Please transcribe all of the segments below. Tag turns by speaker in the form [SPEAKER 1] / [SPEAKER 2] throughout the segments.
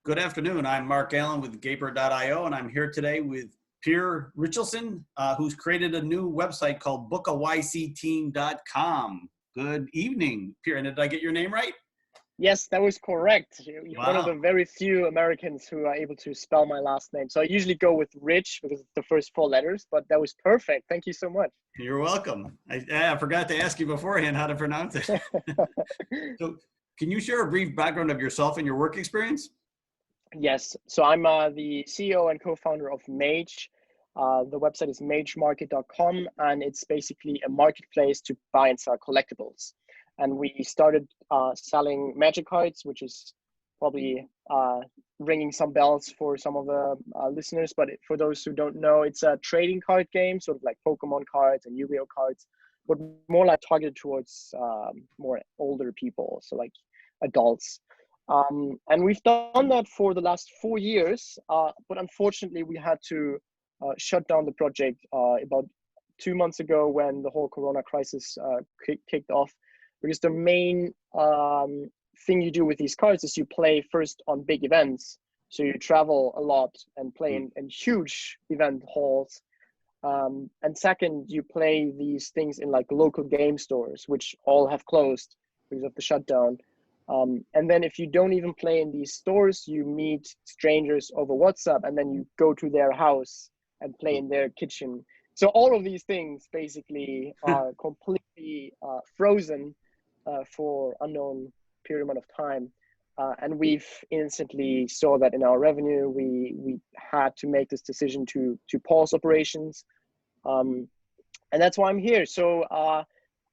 [SPEAKER 1] Good afternoon. I'm Mark Allen with Gaper.io, and I'm here today with Pierre Richelsen, who's created a new website called bookaycteam.com. Good evening, Pierre. And did I get your name right?
[SPEAKER 2] Yes, that was correct. You're one of the
[SPEAKER 1] Wow.
[SPEAKER 2] very few Americans who are able to spell my last name. So I usually go with Rich because it's the first four letters, but that was perfect. Thank you so much.
[SPEAKER 1] You're welcome. I forgot to ask you beforehand how to pronounce it. So can you share a brief background of yourself and your work experience?
[SPEAKER 2] Yes, so I'm the CEO and co-founder of Mage. The website is magemarket.com, and it's basically a marketplace to buy and sell collectibles. And we started selling magic cards, which is probably ringing some bells for some of the listeners. But for those who don't know, it's a trading card game, sort of like Pokemon cards and Yu-Gi-Oh cards, but more like targeted towards more older people, so like adults. And we've done that for the last 4 years, but unfortunately we had to shut down the project about 2 months ago when the whole Corona crisis kicked off, because the main thing you do with these cards is you play first on big events. So you travel a lot and play in huge event halls. And second, you play these things in like local game stores, which all have closed because of the shutdown. And then if you don't even play in these stores, you meet strangers over WhatsApp, and then you go to their house and play in their kitchen. So all of these things basically are completely frozen for unknown period amount of time. And we've instantly saw that in our revenue. We had to make this decision to pause operations. And that's why I'm here. So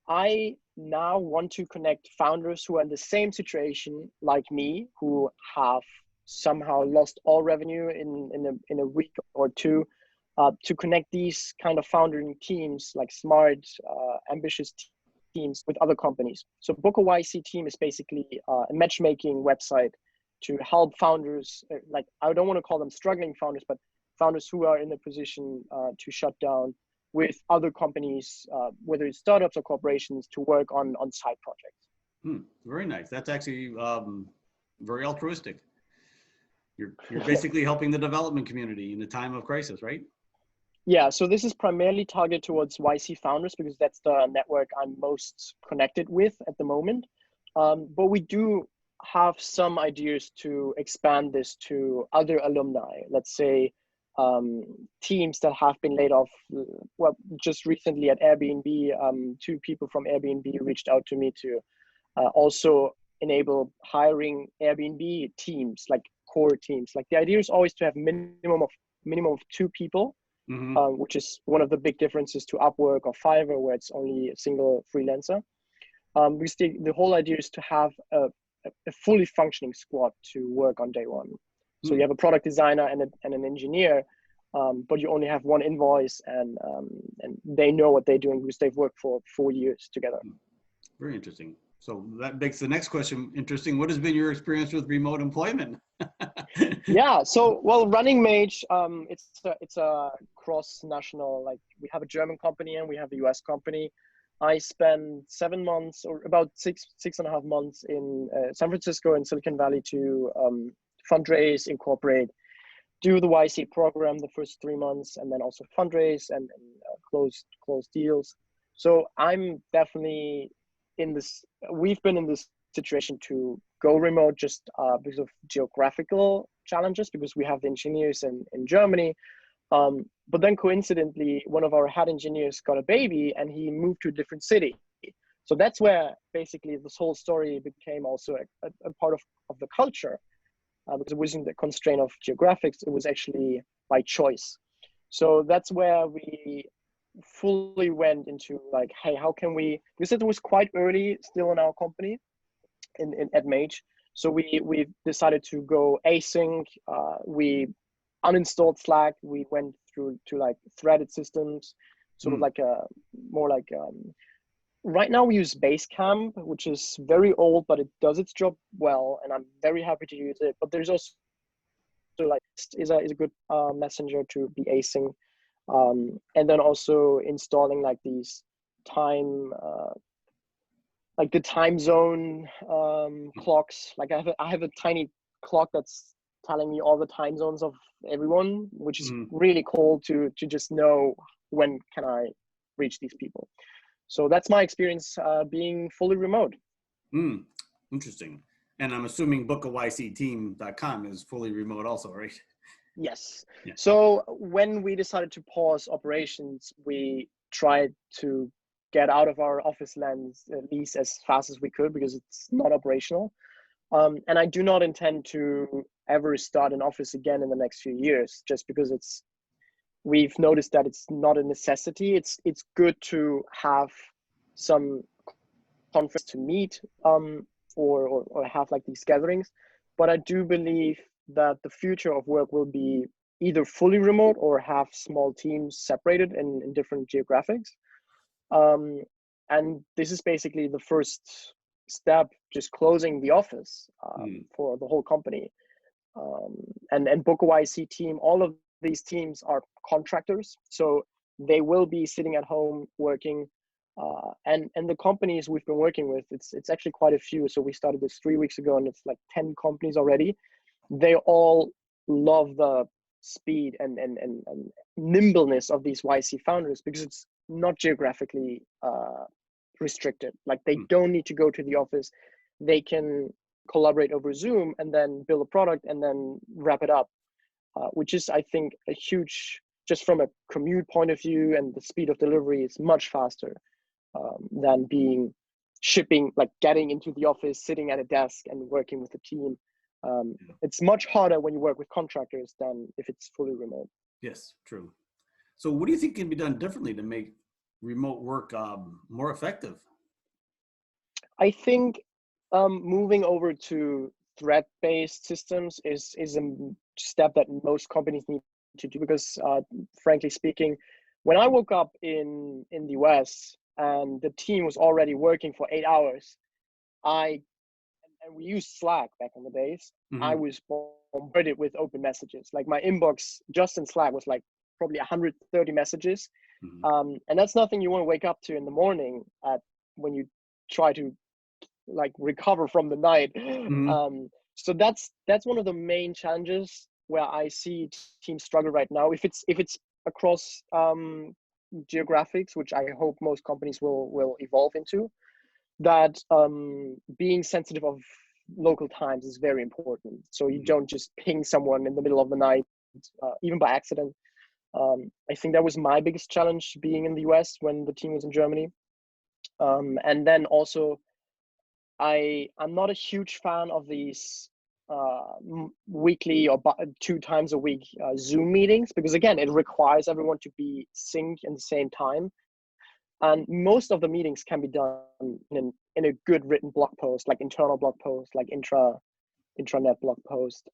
[SPEAKER 2] I now want to connect founders who are in the same situation like me, who have somehow lost all revenue in a week or two, to connect these kind of founding teams, like smart, ambitious teams, with other companies. So BookAYC team is basically a matchmaking website to help founders, like I don't want to call them struggling founders, but founders who are in a position to shut down, with other companies, whether it's startups or corporations, to work on side projects.
[SPEAKER 1] Very nice. That's actually very altruistic. You're basically helping the development community in a time of crisis, right?
[SPEAKER 2] Yeah, so this is primarily targeted towards YC founders because that's the network I'm most connected with at the moment. But we do have some ideas to expand this to other alumni. Let's say teams that have been laid off. Well, just recently at Airbnb, 2 people from Airbnb reached out to me to also enable hiring Airbnb teams, like core teams. Like the idea is always to have minimum of 2 people, which is one of the big differences to Upwork or Fiverr, where it's only a single freelancer. The whole idea is to have a fully functioning squad to work on day one. So you have a product designer and an engineer, but you only have one invoice, and they know what they're doing because they've worked for 4 years together.
[SPEAKER 1] Very interesting. So that makes the next question interesting. What has been your experience with remote employment?
[SPEAKER 2] Yeah, so well, running Mage, it's a cross-national. Like we have a German company and we have a US company. I spent 7 months, or about 6.5 months in San Francisco and Silicon Valley to fundraise, incorporate, do the YC program the first 3 months, and then also fundraise and close deals. So I'm definitely in this. We've been in this situation to go remote just because of geographical challenges, because we have the engineers in Germany. But then coincidentally, one of our head engineers got a baby and he moved to a different city. So that's where basically this whole story became also a part of the culture, because it wasn't the constraint of geographics, it was actually by choice. So that's where we fully went into like, hey, how can we, because it was quite early still in our company at Mage. So we decided to go async. We uninstalled Slack. We went through to like threaded systems, sort of like a more like right now we use Basecamp, which is very old, but it does its job well, and I'm very happy to use it. But there's also like is a good messenger to be async, and then also installing like these time like the time zone clocks. Like I have a tiny clock that's telling me all the time zones of everyone, which is
[SPEAKER 1] Mm,
[SPEAKER 2] really cool to just know when can I reach these people. So that's my experience being fully remote.
[SPEAKER 1] mm, interesting. And I'm assuming bookaycteam.com is fully remote also, right?
[SPEAKER 2] Yes.
[SPEAKER 1] Yeah.
[SPEAKER 2] So when we decided to pause operations, we tried to get out of our office lands at least as fast as we could because it's not operational. And I do not intend to ever start an office again in the next few years, just because we've noticed that it's not a necessity. It's good to have some conference to meet or have like these gatherings, but I do believe that the future of work will be either fully remote or have small teams separated in different geographics. Um, and this is basically the first step, just closing the office
[SPEAKER 1] Mm,
[SPEAKER 2] for the whole company. Um, and BookYC team, all of these teams are contractors, so they will be sitting at home working. And the companies we've been working with, it's actually quite a few. So we started this 3 weeks ago, and it's like 10 companies already. They all love the speed and nimbleness of these YC founders because it's not geographically restricted. Like they
[SPEAKER 1] mm,
[SPEAKER 2] don't need to go to the office. They can collaborate over Zoom and then build a product and then wrap it up, which is, I think, a huge, just from a commute point of view, and the speed of delivery is much faster than being shipping, like getting into the office, sitting at a desk and working with a team.
[SPEAKER 1] yeah.
[SPEAKER 2] It's much harder when you work with contractors than if it's fully remote.
[SPEAKER 1] Yes, true. So what do you think can be done differently to make remote work more effective?
[SPEAKER 2] I think moving over to threat-based systems is a step that most companies need to do because, frankly speaking, when I woke up in the US and the team was already working for 8 hours, I and we used Slack back in the days. I
[SPEAKER 1] Hmm.
[SPEAKER 2] was bombarded with open messages. Like my inbox just in Slack was like probably 130 messages,
[SPEAKER 1] Hmm.
[SPEAKER 2] and that's nothing you want to wake up to in the morning at when you try to like recover from the night.
[SPEAKER 1] Hmm.
[SPEAKER 2] So that's one of the main challenges where I see teams struggle right now. If it's across geographics, which I hope most companies will evolve into, that being sensitive of local times is very important. So you
[SPEAKER 1] Hmm.
[SPEAKER 2] don't just ping someone in the middle of the night, even by accident. I think that was my biggest challenge being in the US when the team was in Germany. And then also I'm not a huge fan of these weekly or 2 times a week Zoom meetings because again, it requires everyone to be synced in the same time. And most of the meetings can be done in a good written blog post, like internal blog post, like intranet blog post,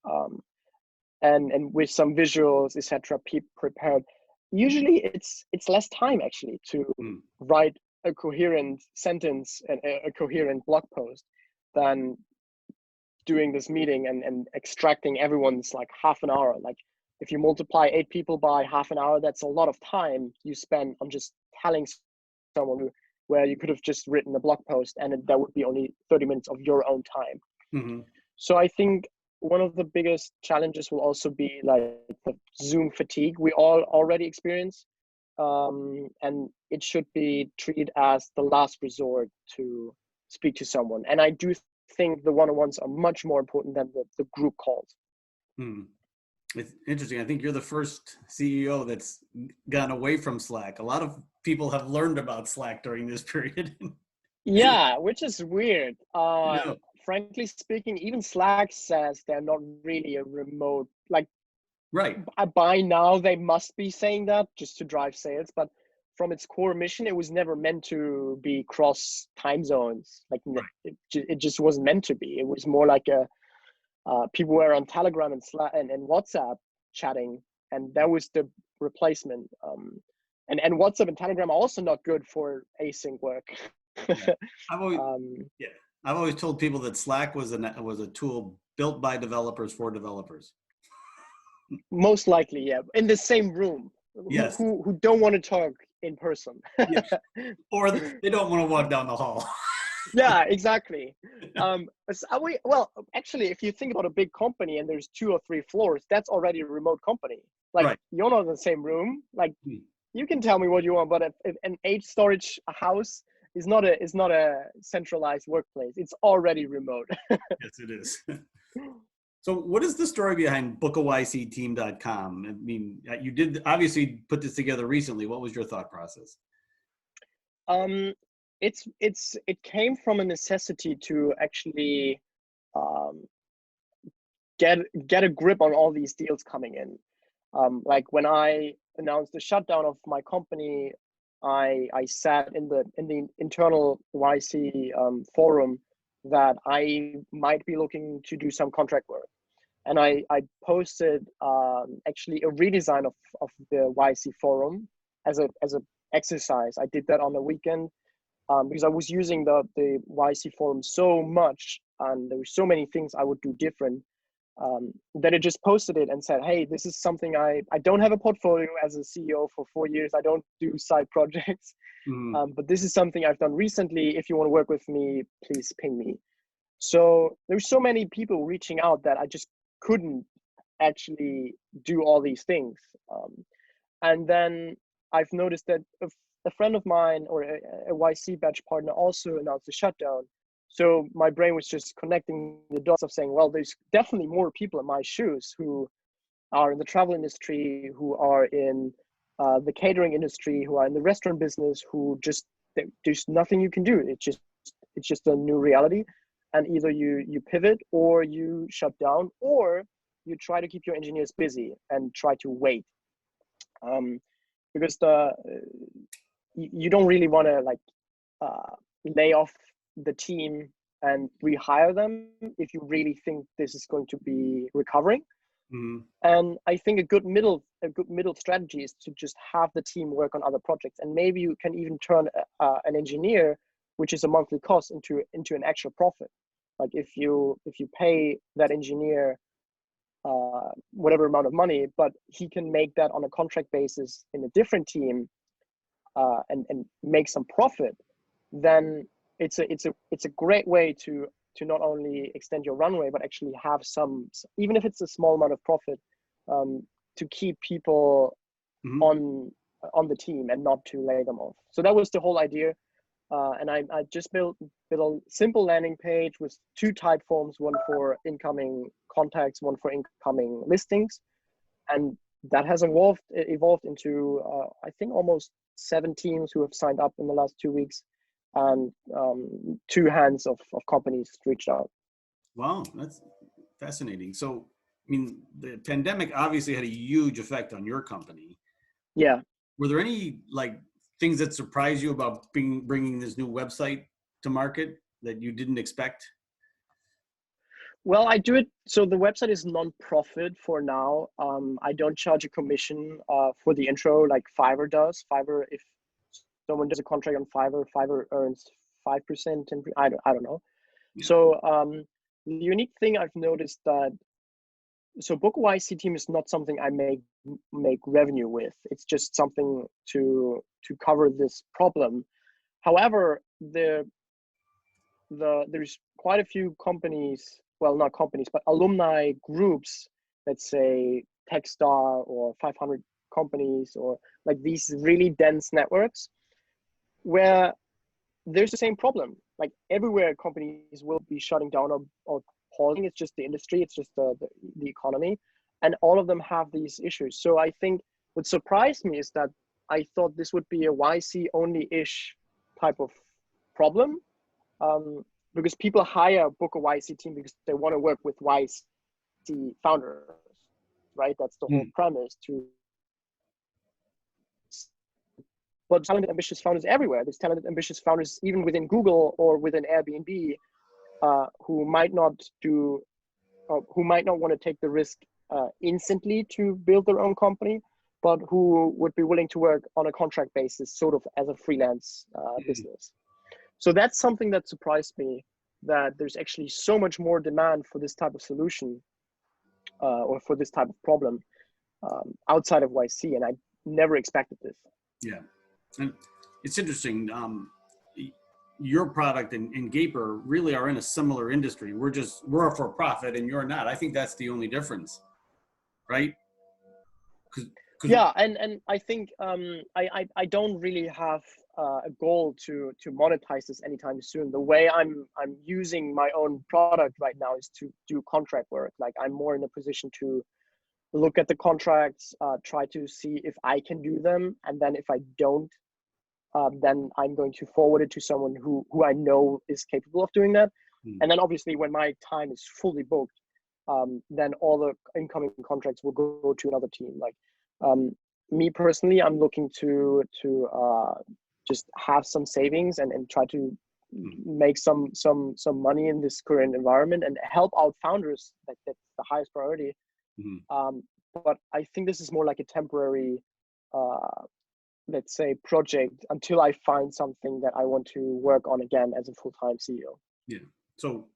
[SPEAKER 2] and with some visuals, etc. Prepared. Usually, it's less time actually to
[SPEAKER 1] Mm.
[SPEAKER 2] write a coherent sentence and a coherent blog post than doing this meeting and extracting everyone's like half an hour. Like if you multiply 8 people by half an hour, that's a lot of time you spend on just telling someone where you could have just written a blog post and that would be only 30 minutes of your own time.
[SPEAKER 1] Hmm.
[SPEAKER 2] So I think one of the biggest challenges will also be like the Zoom fatigue we all already experience. And it should be treated as the last resort to speak to someone. And I do think the one-on-ones are much more important than the group calls.
[SPEAKER 1] Mm. It's interesting. I think you're the first CEO that's gone away from Slack. A lot of people have learned about Slack during this period.
[SPEAKER 2] Yeah, which is weird.
[SPEAKER 1] Yeah.
[SPEAKER 2] Frankly speaking, even Slack says they're not really a remote, like
[SPEAKER 1] Right.
[SPEAKER 2] by now they must be saying that just to drive sales, but from its core mission, it was never meant to be cross time zones. Like
[SPEAKER 1] Right.
[SPEAKER 2] it just wasn't meant to be. It was more like a people were on Telegram and Slack and WhatsApp chatting, and that was the replacement. And WhatsApp and Telegram are also not good for async work.
[SPEAKER 1] Yeah. I've always
[SPEAKER 2] um,
[SPEAKER 1] yeah. I've always told people that Slack was a tool built by developers for developers.
[SPEAKER 2] Most likely, yeah, in the same room,
[SPEAKER 1] Yes.
[SPEAKER 2] who don't want to talk in person.
[SPEAKER 1] Yeah. Or they don't want to walk down the hall.
[SPEAKER 2] Yeah, exactly. Well, actually, if you think about a big company and there's 2 or 3 floors, that's already a remote company. Like
[SPEAKER 1] Right.
[SPEAKER 2] you're not in the same room. Like
[SPEAKER 1] Hmm.
[SPEAKER 2] you can tell me what you want, but if an 8 storage house is not a centralized workplace. It's already remote.
[SPEAKER 1] Yes, it is. So what is the story behind bookaycteam.com? I mean, you did obviously put this together recently. What was your thought process?
[SPEAKER 2] um, it came from a necessity to actually um, get a grip on all these deals coming in. Like when I announced the shutdown of my company, I sat in the internal YC forum that I might be looking to do some contract work, and I posted actually a redesign of the YC forum as a exercise. I did that on the weekend because I was using the YC forum so much, and there were so many things I would do different, that I just posted it and said, hey, this is something I don't have a portfolio as a CEO for 4 years. I don't do side projects,
[SPEAKER 1] Mhm.
[SPEAKER 2] but this is something I've done recently. If you want to work with me, please ping me. So there's so many people reaching out that I just couldn't actually do all these things. And then I've noticed that a friend of mine or a YC batch partner also announced a shutdown. So my brain was just connecting the dots of saying, well, there's definitely more people in my shoes who are in the travel industry, who are in the catering industry, who are in the restaurant business, who just there's nothing you can do. It's just a new reality, and either you pivot or you shut down or you try to keep your engineers busy and try to wait, um, because you don't really want to like uh, lay off the team and rehire them if you really think this is going to be recovering.
[SPEAKER 1] Mhm.
[SPEAKER 2] And I think a good middle strategy is to just have the team work on other projects, and maybe you can even turn an engineer, which is a monthly cost, into an actual profit. Like if you pay that engineer whatever amount of money, but he can make that on a contract basis in a different team, and make some profit, then it's a great way to not only extend your runway but actually have some, even if it's a small amount of profit, um, to keep people
[SPEAKER 1] Mhm.
[SPEAKER 2] on the team and not to lay them off. So that was the whole idea. And I just built a simple landing page with 2 type forms, one for incoming contacts, one for incoming listings, and that has evolved into I think almost 7 teams who have signed up in the last 2 weeks, and 2 hands of companies reached out.
[SPEAKER 1] Wow, that's fascinating. So, I mean, the pandemic obviously had a huge effect on your company.
[SPEAKER 2] Yeah.
[SPEAKER 1] Were there any like things that surprised you about bringing this new website to market that you didn't expect?
[SPEAKER 2] Well, I do it. So the website is non-profit for now. I don't charge a commission for the intro like Fiverr does. Fiverr, if someone does a contract on Fiverr, Fiverr earns 5%. And I don't know.
[SPEAKER 1] Yeah.
[SPEAKER 2] So the unique thing I've noticed that so Book YC team is not something I make revenue with. It's just something to cover this problem. However, there's quite a few companies, well, not companies, but alumni groups, let's say Techstar or 500 companies, or like these really dense networks where there's the same problem. Like everywhere, companies will be shutting down or pausing. It's just the industry, it's just the economy, and all of them have these issues. So I think what surprised me is that I thought this would be a YC only ish type of problem, um, because people hire book a YC team because they want to work with YC founders, right? That's the whole
[SPEAKER 1] Mm.
[SPEAKER 2] premise. But talented, ambitious founders everywhere. There's talented, ambitious founders even within Google or within Airbnb, who might not want to take the risk instantly to build their own company, but who would be willing to work on a contract basis, sort of as a freelance
[SPEAKER 1] Mm.
[SPEAKER 2] business. So that's something that surprised me, that there's actually so much more demand for this type of solution, or for this type of problem, outside of YC, and I never expected this.
[SPEAKER 1] Yeah. And it's interesting. your product and Gaper really are in a similar industry. We're a for-profit and you're not. I think that's the only difference, right? Because
[SPEAKER 2] Yeah, and I think I don't really have a goal to monetize this anytime soon. The way I'm using my own product right now is to do contract work. Like I'm more in a position to look at the contracts, try to see if I can do them, and then if I don't, then I'm going to forward it to someone who I know is capable of doing that. And then obviously when my time is fully booked, then all the incoming contracts will go to another team. Like me personally, I'm looking to just have some savings and try to make some money in this current environment and help out founders. Like that's the highest priority. But I think this is more like a temporary, let's say, project until I find something that I want to work on again as a full-time CEO.
[SPEAKER 1] Yeah. So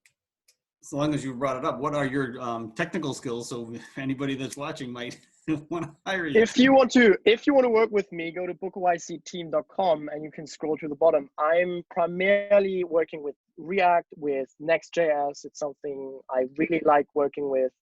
[SPEAKER 1] as long as you brought it up, what are your technical skills? So if anybody that's watching might want to hire you.
[SPEAKER 2] If you want to work with me, go to bookycteam.com and you can scroll to the bottom. I'm primarily working with React, with Next.js. It's something I really like working with.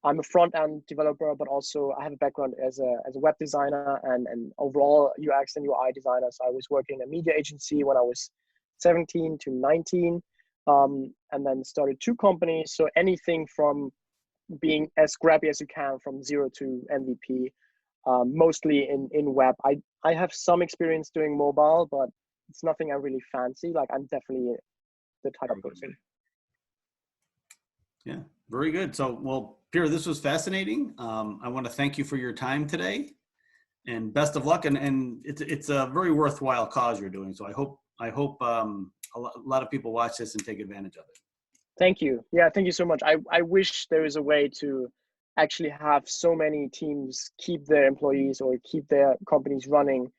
[SPEAKER 2] I'm a front-end developer, but also I have a background as a web designer and overall UX and UI designer. So I was working in a media agency when I was 17 to 19, and then started 2 companies. So anything from being as scrappy as you can from 0 to MVP, mostly in web. I have some experience doing mobile, but it's nothing I really fancy. Like I'm definitely the type of person.
[SPEAKER 1] Yeah, very good. So, well, Pierre, this was fascinating. I want to thank you for your time today, and best of luck. And it's a very worthwhile cause you're doing. So I hope a lot of people watch this and take advantage of it.
[SPEAKER 2] Thank you. Yeah, thank you so much. I wish there was a way to actually have so many teams keep their employees or keep their companies running,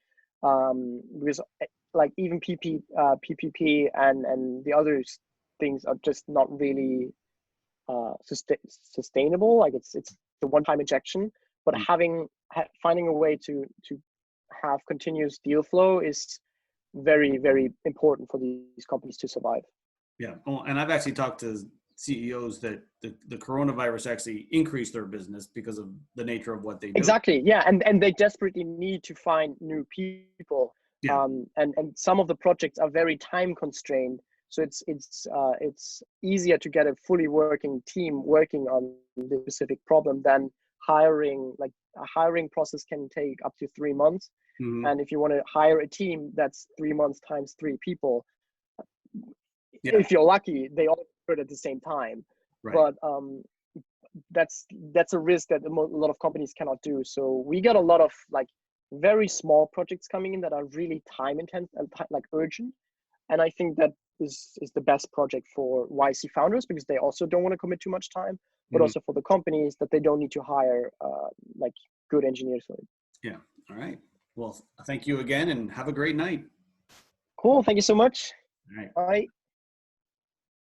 [SPEAKER 2] because like even PPP and the other things are just not really sustainable. Like it's the one-time injection, but finding a way to have continuous deal flow is very, very important for these companies to survive.
[SPEAKER 1] Yeah. Oh, and I've actually talked to CEOs that the coronavirus actually increased their business because of the nature of what they do.
[SPEAKER 2] Exactly. Yeah. And they desperately need to find new people.
[SPEAKER 1] Yeah.
[SPEAKER 2] And some of the projects are very time constrained. So it's easier to get a fully working team working on the specific problem than hiring. Like a hiring process can take up to 3 months. And if you want to hire a team, that's 3 months times 3 people. Yeah. If you're lucky, they all do it at the same time. Right. But that's a risk that a lot of companies cannot do. So we get a lot of like very small projects coming in that are really time intense and like urgent. And I think that is the best project for YC founders because they also don't want to commit too much time, but also for the companies that they don't need to hire like good engineers for it.
[SPEAKER 1] Yeah. All right. Well, thank you again and have a great night.
[SPEAKER 2] Cool. Thank you so much.
[SPEAKER 1] All right.
[SPEAKER 2] Bye.